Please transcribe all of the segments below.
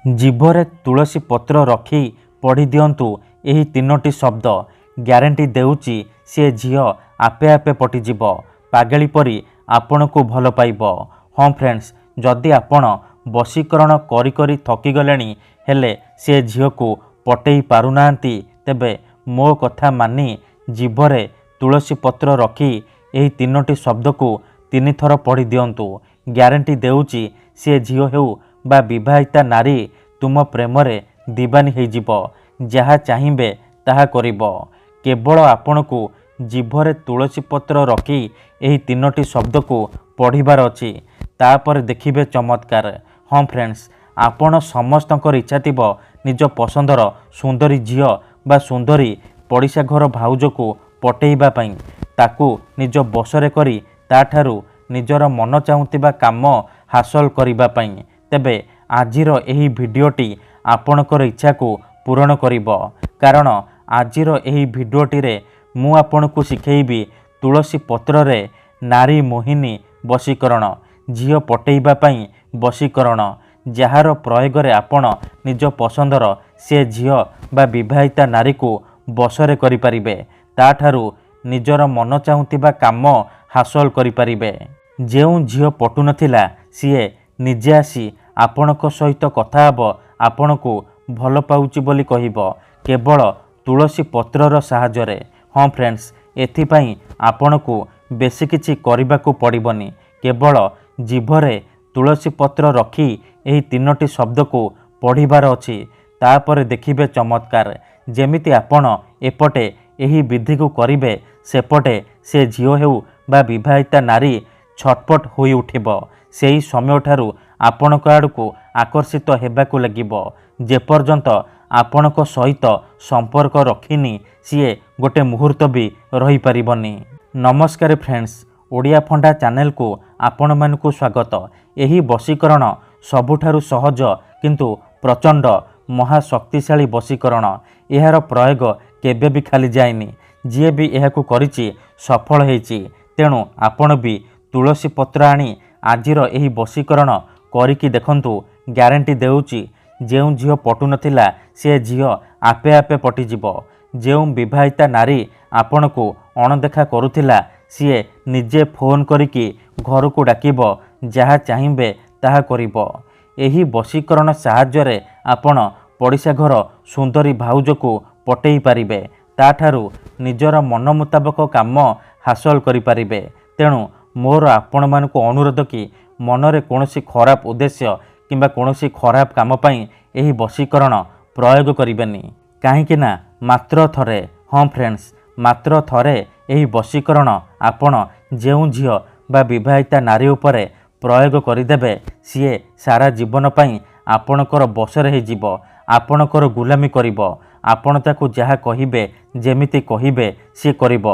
जीभरे तुलसी पत्र रखी पढ़ी दियंतु एही तीनोटी शब्द ग्यारंटी देउची सी झील आपे आपे पटिजिब पागेली परी आपण को भल पाइब। हाँ फ्रेंड्स, जदि आपण वशीकरण करी करी थकी गलेनी हेले से झील को पटेई पारुनांती तेबे मो कथा मानी जीभरे तुलसी पत्र रखी एही तीनोटी शब्द को 3 थर पढ़ी दियंतु। ग्यारंटी देउची सी झील हेउ बा विवाहिता नारी तुम प्रेम रे दीवानी हो जीव, जहा चाहिए ताहा करिब। केवल आपण को जीभरे तुलसी पत्र रखी एही तीनोटी शब्द को पढ़िबार अछि, तापर देखिबे चमत्कार। हाँ फ्रेंड्स, आपण समस्तंकर इच्छा थिब निज पसंदर सुंदरी झील बा सुंदरी पड़िशा घर भाउज को पटेइबा पई, ताकू निज बसरे करी ताठारू निजर मन चाहुतिबा काम हासिल करिबा पई। तेबे आजिर एही भिडियोटी आपणकर इच्छा को पूरण करिब, कारण आजिर एही भिडियोटी रे मु आपनकु शिखेइबी तुलसी पत्र रे नारी मोहिनी वशीकरण, झील पटेइबा पई वशीकरण, जार प्रयोग रे आपण निज पसंदर से झील बा विवाहिता नारी को बसरे करि परिबे, ताठारू निजर मन चाहुतिबा काम हासिल करि परिबे। जेउ झील पटु नथिला सीए निजे आसी आपणक सहित कथा हेब, आपण को भल पाउची बोली कहिब केवल तुलसी पत्रर साहाय्य। हाँ फ्रेंड्स, एथिपाई आपण को बेसी किछि करिबाकू पड़िबनी, केवल जीभरे तुलसी पत्र रखी एही तीनोटी शब्द को पढ़िबार अछि, तापर देखिबे चमत्कार। जेमिति आपण एपटे एही विधि को करिबे सेपटे से झील हेउ बा विवाहिता नारी छटपट होई उठिब। सेही समय ठारू आपणक आड़को आकर्षित हेबाकू लागिब, जेपर्यंत आपणक सहित संपर्क रखिनी सीए गोटे मुहूर्त भी रही पारिबनी। नमस्कार फ्रेंड्स, ओडिया फंडा चैनल को आपण मानकु स्वागत। एही वशीकरण सबुठारु सहज किंतु प्रचंड महाशक्तिशाली वशीकरण। एहार प्रयोग केबे भी खाली जाएनी, जीए भी एहाकू करिछि सफल हेछि। तेणु आपण भी तुलसी पत्र आनी आजिर एही वशीकरण करिकी देखंतु। ग्यारंटी देउची जेउ झील पटु नथिला से झील आपे आपे पटिजिब। जेउ विवाहिता नारी आपण को अणदेखा करुथिला सीए निजे फोन करिकी घर को डाकिब, जहा चाहिए ताहा करिब। एही वशीकरण साहाय्य रे आपण पड़िशा घर सुंदरी भाउज को पटेई पारिबे, ताठारू निजर मन मुताबक काम हासिल करि पारिबे। तेणु मोर आपण मानकु अनुरोध कि मनरे कोनोसी खराब उद्देश्य किंबा कोनोसी खराब काम पई एही वशीकरण प्रयोग करिबेनी, काहेकि ना मात्र थरे। हाँ फ्रेंड्स, मात्र थरे एही वशीकरण आपण जेउ झील बा विवाहिता नारी उपरे प्रयोग करिदेबे सीए सारा जीवन पई आपणकर बसरे हे जीव, आपणकर गुलामी करिब। आपण ताकू जहा कहिबे जेमिति कहिबे सी करिब,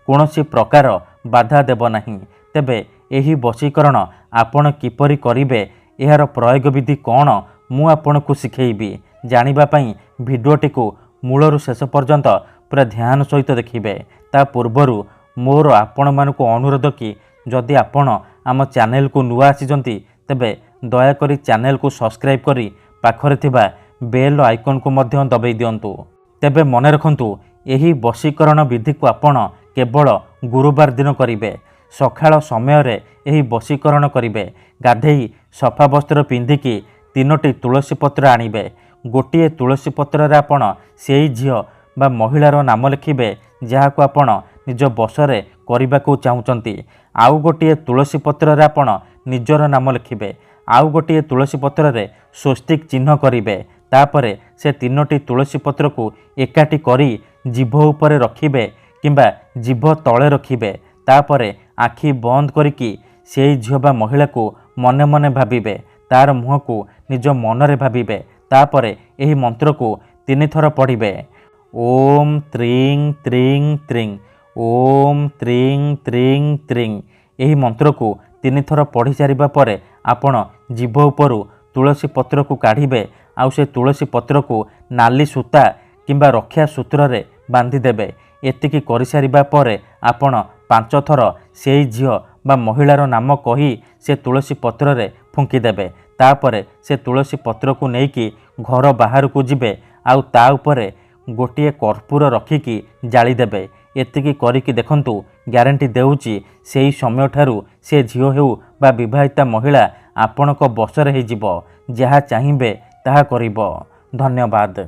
कोनोसी प्रकार बाधा देब नाही। तेबे एही वशीकरण आपण किपरि करिबे, एहार प्रयोग विधि कौन मु आपनकु शिखेइबी। जानिबा पई भिडियोटी को मूलरु शेष पर्यंत पूरा ध्यान सहित देखिबे। ता पूर्वरु मोर आपण मानकु अनुरोध कि जदि आपण आम चैनल को नुआ आसीजंती तेबे दया करी चैनल को सब्सक्राइब करी पाखरे थिबा बेल आइकन को मध्य दबाई दियंतु। तेबे मने रखंतु एही वशीकरण विधि को आपण केवल गुरुवार दिन करिबे। सकाळ समय रे एही वशीकरण करिबे। गाधेई सफा वस्त्र पिंधिकी 3टी तुलसी पत्र आनिबे। गोटिए तुलसी पत्र रे आपण सेई झील बा महिलार नाम लिखिबे जहाको आपण निज बसरे करिबाकू चाहुचंती। आउ गोटिए तुलसी पत्र रे आपण निजर नाम लिखिबे। आउ गोटिए तुलसी पत्र रे स्वस्तिक चिन्ह करिबे। तापरे से 3टी तुलसी पत्र को एकाठी करी जीभ उपरे रखिबे किंबा जीभ तळे रखिबे। तापरे आखि बंद करिकी सेई झील बा महिला को मने मने भाबिबे, तार मुह को निज मनरे भाबिबे। तापरे एही मंत्र को 3 थर पढ़िबे। ओम त्रिंग त्रिंग त्रिंग, ओम त्रिंग त्रिंग त्रिंग। एही मंत्र को 3 थर पढ़ी सारिबा परे आपण जीभ उपरु तुलसी पत्र को काढ़िबे। आउ से तुलसी पत्र को नाली सूता किंबा रक्षा सूत्र रे बांधी देबे। एतिकी करि सारिबा परे आपण 5 थर सेई झील बा महिलार नाम कही से तुलसी पत्र रे फुंकी देबे। तापरे से तुलसी पत्र को लेकिन घर बाहर को जिबे आउ ता उपरे गोटे कर्पूर रखिकी जालीदेवे। एतिकी करिकी देखंतु ग्यारंटी देउची सेही समय ठारू से झियो हेउ बा विवाहिता महिला आपणक बसरे हो जहा चाहिए ताहा करिबो। धन्यवाद।